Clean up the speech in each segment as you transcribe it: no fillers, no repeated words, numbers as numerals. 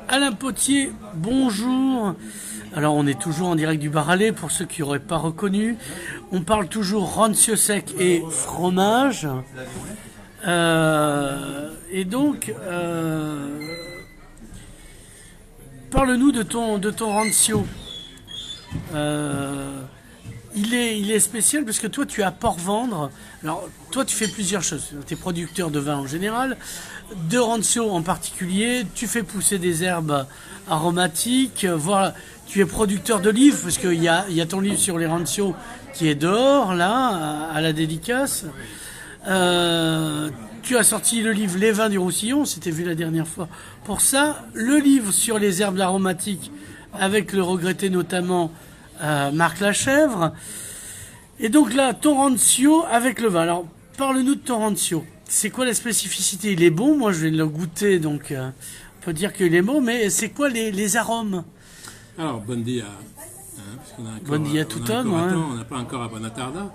Alain Potier, bonjour. Alors on est toujours en direct du bar Allais pour ceux qui n'auraient pas reconnu. On parle toujours rancio sec et fromage. Et donc, parle-nous de ton rancio. Il est spécial parce que toi tu es à Port-Vendre. Alors toi tu fais plusieurs choses. Tu es producteur de vin en général, de rancio en particulier. Tu fais pousser des herbes aromatiques. Voilà. Tu es producteur de livres parce qu'il y a ton livre sur les rancio qui est dehors là à la dédicace. Tu as sorti le livre Les vins du Roussillon, c'était vu la dernière fois pour ça. Le livre sur les herbes aromatiques avec le regretté notamment Marc Lachèvre. Et donc là, ton rancio avec le vin. Alors, parle-nous de ton rancio. C'est quoi la spécificité? Il est bon, moi je vais le goûter, donc on peut dire qu'il est bon, mais c'est quoi les arômes? Alors, bon dia. Bon dia tout homme. On n'a pas encore à Bonatarda.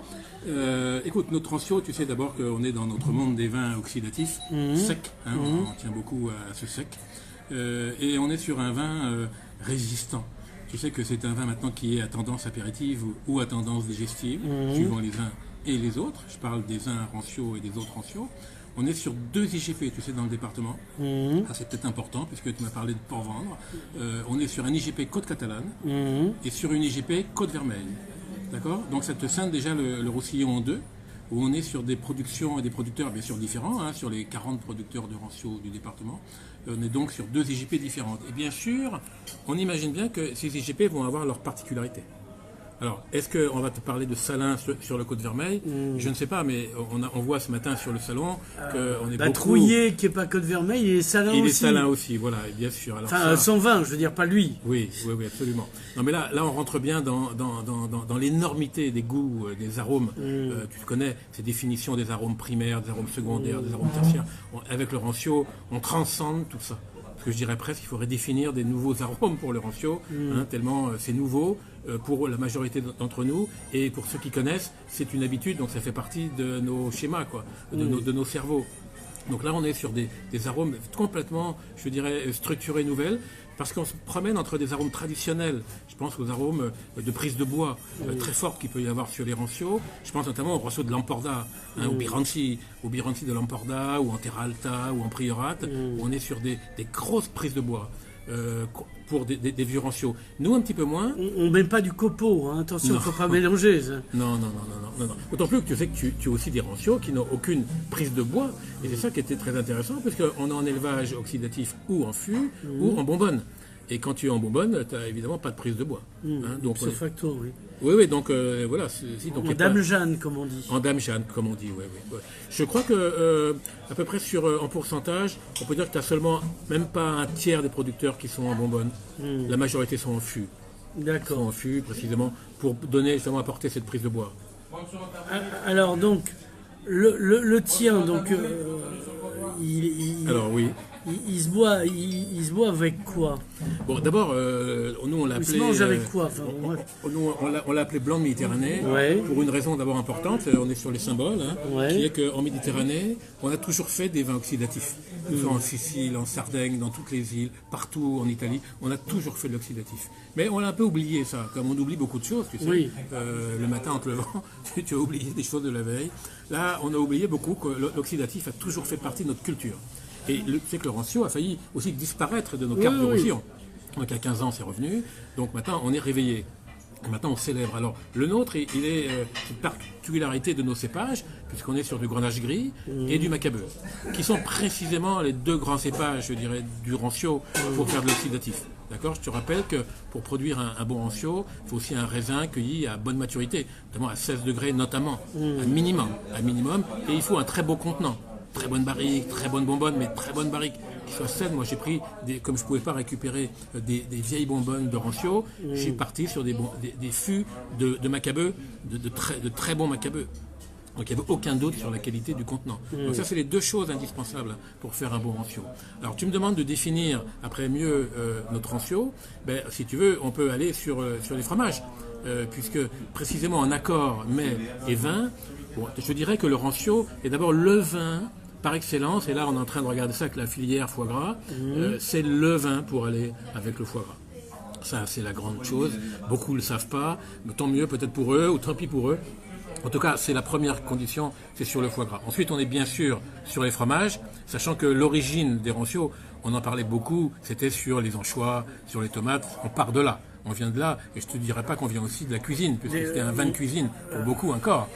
Écoute, notre rancio, tu sais d'abord qu'on est dans notre monde des vins oxydatifs, secs. On tient beaucoup à ce sec. Et on est sur un vin résistant. Tu sais que c'est un vin maintenant qui est à tendance apéritive ou à tendance digestive, suivant les uns et les autres. Je parle des uns rancio et des autres rancio. On est sur 2 IGP, tu sais, dans le département. Ah, c'est peut-être important, puisque tu m'as parlé de Port-Vendre. On est sur un IGP Côte Catalane et sur une IGP Côte Vermeille. D'accord? Donc ça te scinde déjà le Roussillon en 2, où on est sur des productions et des producteurs bien sûr différents, sur les 40 producteurs de rancio du département. On est donc sur 2 IGP différentes. Et bien sûr, on imagine bien que ces IGP vont avoir leurs particularités. Alors, est-ce qu'on va te parler de Salins sur le Côte Vermeille? Je ne sais pas, mais on voit ce matin sur le salon qu'on est beaucoup... Trouillet, qui n'est pas Côte Vermeille, il est Salins aussi. Il est Salins aussi, voilà, bien sûr. Alors, enfin, son vin, je veux dire, pas lui. Oui, absolument. Non, mais là on rentre bien dans l'énormité des goûts, des arômes. Tu connais ces définitions des arômes primaires, des arômes secondaires, des arômes tertiaires. Avec le rancio, on transcende tout ça. Parce que je dirais presque qu'il faut redéfinir des nouveaux arômes pour le rancio, tellement c'est nouveau pour la majorité d'entre nous. Et pour ceux qui connaissent, c'est une habitude, donc ça fait partie de nos schémas, quoi, de nos cerveaux. Donc là, on est sur des arômes complètement, je dirais, structurés nouvelles, parce qu'on se promène entre des arômes traditionnels. Je pense aux arômes de prise de bois très fortes qu'il peut y avoir sur les rancio. Je pense notamment au rancio de Lamporda, au Biranci de Lamporda, ou en Terra Alta, ou en Priorat, où on est sur des grosses prises de bois. Pour des vieux rancio. Nous, un petit peu moins. On ne met pas du copeau, attention, il ne faut pas mélanger ça. Non. D'autant plus que tu sais que tu as aussi des rancio qui n'ont aucune prise de bois. Et c'est ça qui était très intéressant, parce qu'on est en élevage oxydatif ou en fût ou en bonbonne. Et quand tu es en bonbonne, tu n'as évidemment pas de prise de bois. Donc facto, oui. Oui, donc voilà. Donc, en Dame Jeanne, comme on dit. En Dame Jeanne, comme on dit, oui. Je crois que, à peu près en pourcentage, on peut dire que tu n'as seulement, même pas un tiers des producteurs qui sont en bonbonne. La majorité sont en fût. D'accord. Ils sont en fût, précisément, pour donner, justement, apporter cette prise de bois. Alors, donc, le tien, donc, alors, oui. Il se boit avec quoi? Bon, d'abord, nous on l'a appelé. Il se mange avec quoi? On l'a appelé blanc de Méditerranée pour une raison d'abord importante. On est sur les symboles, qui est qu'en Méditerranée, on a toujours fait des vins oxydatifs. Que ce soit en Sicile, en Sardaigne, dans toutes les îles, partout en Italie, on a toujours fait de l'oxydatif. Mais on a un peu oublié ça, comme on oublie beaucoup de choses, tu sais. Oui. Le matin en te levant, tu as oublié des choses de la veille. Là, on a oublié beaucoup que l'oxydatif a toujours fait partie de notre culture. Et tu sais que le rancio a failli aussi disparaître de nos cartes de Roussillon. Donc il y a 15 ans, c'est revenu. Donc maintenant, on est réveillé. Maintenant, on célèbre. Alors, le nôtre, il est une particularité de nos cépages, puisqu'on est sur du Grenache gris et du Macabeu, qui sont précisément les 2 grands cépages, je dirais, du rancio pour faire de l'oxydatif. D'accord? Je te rappelle que pour produire un bon rancio, il faut aussi un raisin cueilli à bonne maturité, notamment à 16 degrés, notamment, un minimum. Et il faut un très beau contenant. Très bonne barrique, très bonne bonbonne, mais très bonne barrique qui soit saine. Moi, j'ai pris, comme je ne pouvais pas récupérer des vieilles bonbonnes de rancio, j'ai parti sur des fûts de Macabeu, de très bons Macabeu. Donc il n'y avait aucun doute sur la qualité du contenant. Donc ça, c'est les 2 choses indispensables pour faire un bon rancio. Alors tu me demandes de définir après mieux notre rancio. Si tu veux, on peut aller sur les fromages. Puisque précisément en accord mets et vin, je dirais que le rancio est d'abord le vin par excellence, et là on est en train de regarder ça avec la filière foie gras, c'est le vin pour aller avec le foie gras. Ça, c'est la grande chose. Beaucoup ne le savent pas, mais tant mieux peut-être pour eux, ou tant pis pour eux. En tout cas, c'est la première condition, c'est sur le foie gras. Ensuite, on est bien sûr sur les fromages, sachant que l'origine des rancios, on en parlait beaucoup, c'était sur les anchois, sur les tomates, on part de là. On vient de là, et je te dirais pas qu'on vient aussi de la cuisine, puisque c'était un vin de cuisine, pour beaucoup encore.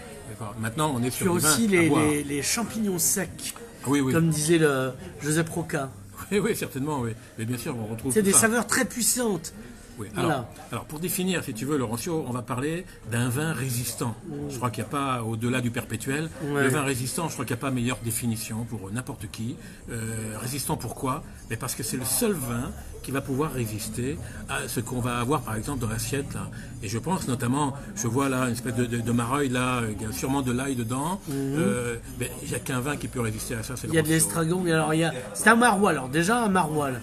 Maintenant, on est sur Puis des aussi vins à boire. les champignons secs, Oui, oui. comme disait le Joseph Roca. Oui, oui, certainement, oui. Mais bien sûr, on retrouve C'est tout des ça. saveurs très puissantes. Oui. Voilà. Alors, pour définir, si tu veux, le rancio, on va parler d'un vin résistant. Je crois qu'il n'y a pas, au-delà du perpétuel, Ouais. le vin résistant, je crois qu'il n'y a pas meilleure définition pour n'importe qui. Résistant pourquoi? Mais parce que c'est le seul vin qui va pouvoir résister à ce qu'on va avoir, par exemple, dans l'assiette, là. Et je pense notamment, je vois là une espèce de mareuil, là, il y a sûrement de l'ail dedans. Mais il n'y a qu'un vin qui peut résister à ça, c'est le Il y a de rancio. l'estragon, mais alors c'est un maroilles. Alors déjà un maroilles.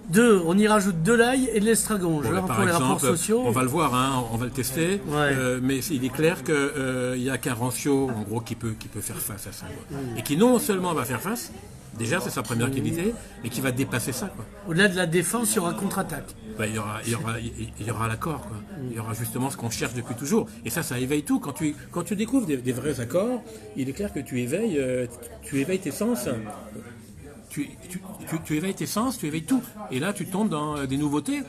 2, on y rajoute de l'ail et de l'estragon. Bon, Pour les rapports sociaux. on va le voir, hein, on va le tester, Ouais. mais il est clair qu'il n'y a qu'un rancio, en gros, qui peut faire face à ça. Quoi. Et qui non seulement va faire face, déjà c'est sa première qualité, mais qui va dépasser ça. Quoi. Au-delà de la défense, il y aura contre-attaque. Ben, il y aura l'accord, quoi. Il y aura justement ce qu'on cherche depuis toujours. Et ça éveille tout. Quand tu découvres des vrais accords, il est clair que tu éveilles tes sens. Tu éveilles tes sens, tu éveilles tout. Et là, tu tombes dans des nouveautés.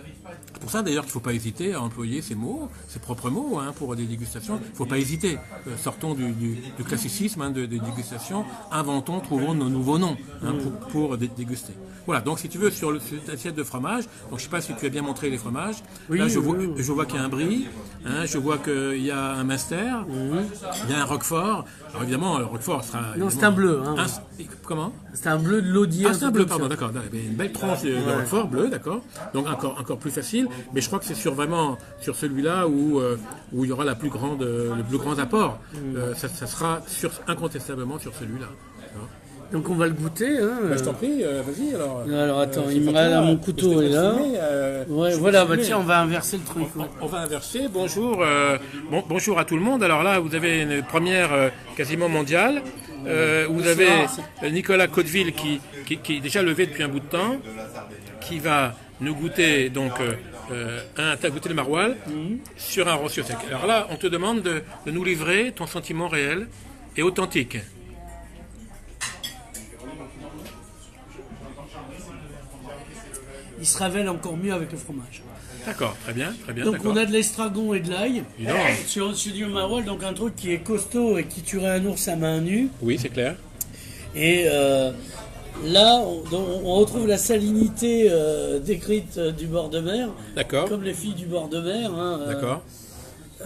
C'est pour ça d'ailleurs qu'il ne faut pas hésiter à employer ces mots, ces propres mots, hein, pour des dégustations. Il ne faut pas hésiter. Sortons du classicisme, hein, des dégustations. Inventons, trouvons nos nouveaux noms, hein, pour déguster. Voilà, donc si tu veux, sur l'assiette de fromage, donc je ne sais pas si tu as bien montré les fromages. Oui, là, je oui. vois qu'il y a un brie, hein, je vois qu'il y a un Munster, il y a un Roquefort. Alors évidemment, le Roquefort sera... Non, c'est un bleu. Hein. Comment? C'est un bleu de l'Audier. Ah, c'est un bleu, pardon, d'accord. Une belle tranche de Roquefort, bleu, d'accord. Donc encore plus facile. Mais je crois que c'est vraiment sur celui-là où il y aura le plus grand apport. Ça sera incontestablement sur celui-là. Donc on va le goûter. Hein. Je t'en prie, vas-y alors. Alors attends, il me reste mon couteau est là. Ouais, voilà, bah tiens, on va inverser le truc. Ouais. On va inverser. Bonjour, bonjour à tout le monde. Alors là, vous avez une première quasiment mondiale. Vous avez Nicolas Cotteville qui est déjà levé depuis un bout de temps, qui va nous goûter donc t'as goûté le maroilles sur un rancio sec. Alors là, on te demande de nous livrer ton sentiment réel et authentique. Il se révèle encore mieux avec le fromage. D'accord, très bien, Donc d'accord. on a de l'estragon et de l'ail. Évidemment. Sur du maroilles, donc un truc qui est costaud et qui tuerait un ours à main nue. Oui, c'est clair. Et là, on retrouve la salinité décrite du bord de mer. D'accord. Comme les filles du bord de mer. Hein, D'accord.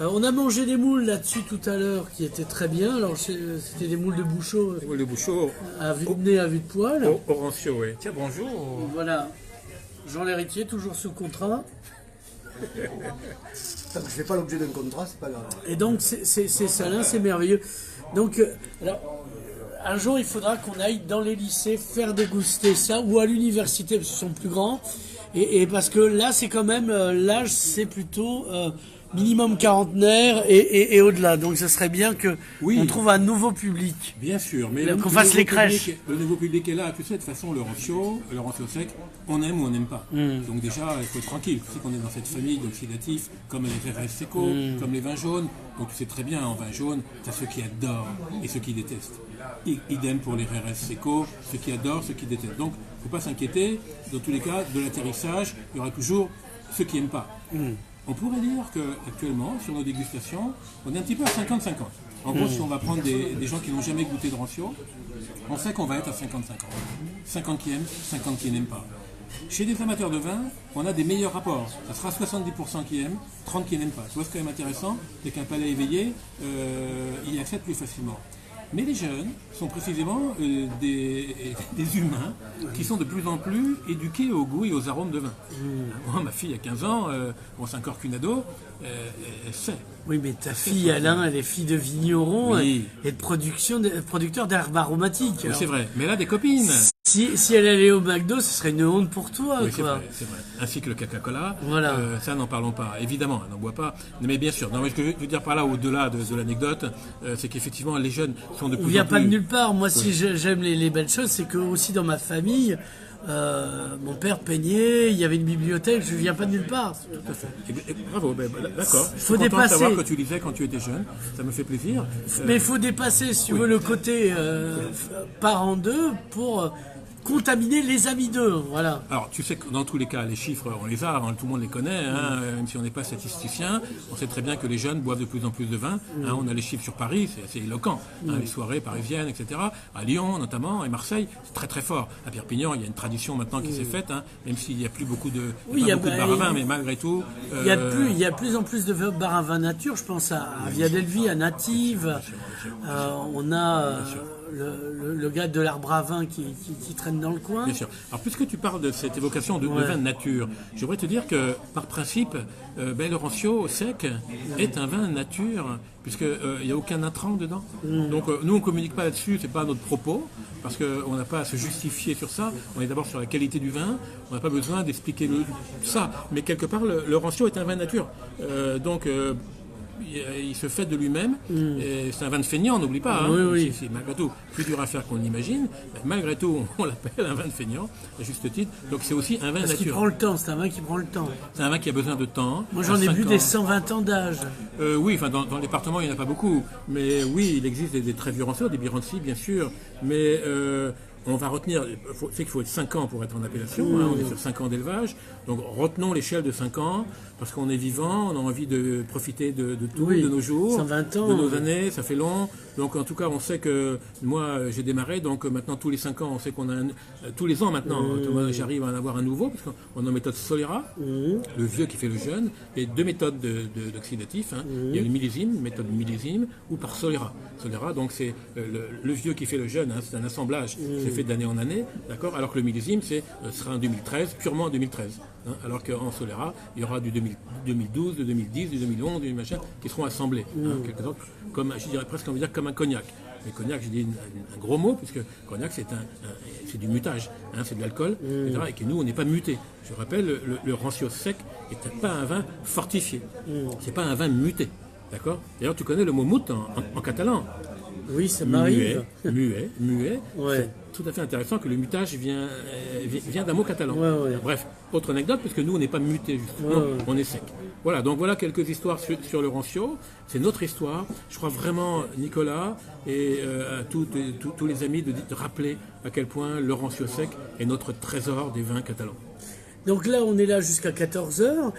On a mangé des moules là-dessus tout à l'heure qui étaient très bien. Alors c'était des moules de bouchot Le bouchot à vue de nez, à vue de poil. au rancio, oui. Tiens, bonjour. Voilà. Jean l'héritier, toujours sous contrat. Tant que je fais pas l'objet d'un contrat, c'est pas grave. Et donc c'est salin, c'est merveilleux. Donc alors, un jour il faudra qu'on aille dans les lycées faire déguster ça, ou à l'université parce qu'ils sont plus grands. Et parce que là c'est quand même, l'âge c'est plutôt minimum quarantenaire et au-delà. Donc ce serait bien que on trouve un nouveau public. Bien sûr, mais Qu'on fasse les crèches. Le nouveau public est là. Tu sais, de toute façon, le rancio sec, on aime ou on n'aime pas. Donc déjà, il faut être tranquille. Tu sais qu'on est dans cette famille d'oxydatifs, comme les RS Seco, comme les vins jaunes. Donc tu sais très bien, en vin jaune, tu as ceux qui adorent et ceux qui détestent. Idem pour les RS Seco, ceux qui adorent, ceux qui détestent. Donc, il ne faut pas s'inquiéter. Dans tous les cas, de l'atterrissage, il y aura toujours ceux qui n'aiment pas. On pourrait dire qu'actuellement, sur nos dégustations, on est un petit peu à 50-50. En gros, si on va prendre des gens qui n'ont jamais goûté de rancio, on sait qu'on va être à 50-50. 50 qui aiment, 50 qui n'aiment pas. Chez des amateurs de vin, on a des meilleurs rapports. Ça sera 70% qui aiment, 30 qui n'aiment pas. Tu vois, ce qui est quand même intéressant, c'est qu'un palais éveillé, il accepte plus facilement. Mais les jeunes sont précisément des humains qui sont de plus en plus éduqués au goût et aux arômes de vin. Moi, ma fille a 15 ans, c'est encore qu'une ado, elle sait. Oui, mais ta fille, Alain, elle est fille de vigneron Oui. et de producteur d'herbes aromatiques. Oui, c'est vrai, mais elle a des copines. Si elle allait au McDo, ce serait une honte pour toi, Oui, quoi. c'est vrai. Ainsi que le Coca-Cola. Voilà. Ça, n'en parlons pas. Évidemment, on n'en boit pas. Mais bien sûr. Non, mais ce que je veux dire par là, au-delà de l'anecdote, c'est qu'effectivement, les jeunes sont de On plus vient en pas plus... de nulle part. Moi, si j'aime les belles choses, c'est que aussi dans ma famille, mon père peignait, il y avait une bibliothèque, je viens pas de nulle part. Tout à fait. Bravo, d'accord. Je suis Faut content dépasser. de savoir que tu lisais quand tu étais jeune. Ça me fait plaisir. Mais il faut dépasser, si tu veux, le côté parent d'eux pour contaminer les amis d'eux. Voilà. Alors, tu sais que dans tous les cas, les chiffres, on les a, tout le monde les connaît, même si on n'est pas statisticien. On sait très bien que les jeunes boivent de plus en plus de vin. On a les chiffres sur Paris, c'est assez éloquent. Les soirées parisiennes, etc. À Lyon, notamment, et Marseille, c'est très très fort. À Perpignan, il y a une tradition maintenant qui s'est faite, même s'il n'y a plus beaucoup de, beaucoup de bars à vin, mais malgré tout... Il y a de plus en plus de bars à vin nature. Je pense à Via Delvi, à Native. On a le gars de l'Arbre à Vin qui traîne dans le coin. Bien sûr. Alors, puisque tu parles de cette évocation de vin de nature, j'aimerais te dire que, par principe, le Rancio sec est un vin de nature, puisqu'il n'y a aucun intrant dedans. Donc, nous, on ne communique pas là-dessus, c'est pas notre propos, parce qu'on n'a pas à se justifier sur ça. On est d'abord sur la qualité du vin, on n'a pas besoin d'expliquer ça. Mais quelque part, le Rancio est un vin de nature. Il se fait de lui-même, et c'est un vin de feignant, n'oublie pas. Oui. C'est malgré tout plus dur à faire qu'on l'imagine. Malgré tout, on l'appelle un vin de feignant, à juste titre. Donc c'est aussi un vin Parce qu'il nature. prend le temps, c'est un vin qui prend le temps. C'est un vin qui a besoin de temps. Moi j'en ai bu des 120 ans d'âge. Oui, enfin dans le département il n'y en a pas beaucoup. Mais oui, il existe des très vieux Rancio, des Biranci bien sûr. Mais on va retenir, c'est qu'il faut être 5 ans pour être en appellation, on est sur 5 ans d'élevage, donc retenons l'échelle de 5 ans, parce qu'on est vivant, on a envie de profiter de tout, de nos jours, 120 ans, de nos années, ça fait long, donc en tout cas on sait que, moi j'ai démarré, donc maintenant tous les 5 ans, on sait qu'on a, tous les ans maintenant, moi j'arrive à en avoir un nouveau, parce qu'on a une méthode Solera, le vieux qui fait le jeune, et 2 méthodes d'oxydatif, il y a le millésime, méthode millésime, ou par Solera. Solera, donc c'est le vieux qui fait le jeune, c'est un assemblage, c'est fait d'année en année, d'accord, alors que le millésime sera en 2013, purement en 2013. Alors qu'en Solera, il y aura du 2012, de 2010, du 2011, du machin, qui seront assemblés. Quelque sorte, comme, je dirais presque, on va dire, comme un cognac. Mais cognac, j'ai dit un gros mot, puisque cognac, c'est du mutage, c'est de l'alcool, etc. Et que nous, on n'est pas muté. Je rappelle, le Rancio sec n'est pas un vin fortifié. C'est pas un vin muté. D'accord. D'ailleurs, tu connais le mot mout en catalan. Oui, ça m'arrive. Muet. Ouais. C'est tout à fait intéressant que le mutage vient d'un mot catalan. Ouais. Bref, autre anecdote, puisque nous, on n'est pas muté, justement, on est sec. Voilà, donc voilà quelques histoires sur le Rancio. C'est notre histoire. Je crois vraiment, Nicolas, et à tous les amis, de rappeler à quel point le Rancio sec est notre trésor des vins catalans. Donc là, on est là jusqu'à 14h.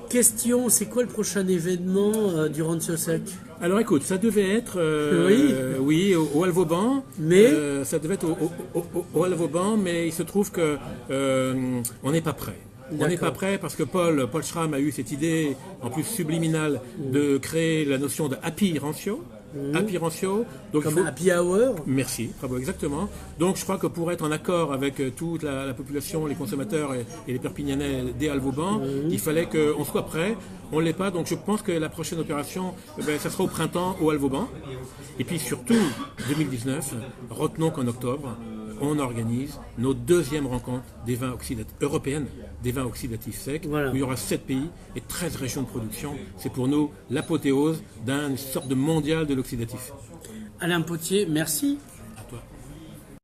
Question, c'est quoi le prochain événement du Rancio sec? Alors écoute, ça devait être au Alvauban. Mais ça devait être au Alvauban, mais il se trouve que on n'est pas prêt. On n'est pas prêt parce que Paul Schramm a eu cette idée, en plus subliminale, de créer la notion de Happy Rancio. Happy Rancio. Donc comme Happy Hour. Merci, bravo, exactement. Donc je crois que pour être en accord avec toute la population, les consommateurs et les Perpignanais des Alvauban, il fallait qu'on soit prêt. On ne l'est pas, donc je pense que la prochaine opération, ça sera au printemps au Alvauban. Et puis surtout, 2019, retenons qu'en octobre, on organise nos deuxièmes rencontres des vins européennes, des vins oxydatifs secs, où il y aura 7 pays et 13 régions de production. C'est pour nous l'apothéose d'une sorte de mondial de l'oxydatif. Alain Potier, merci.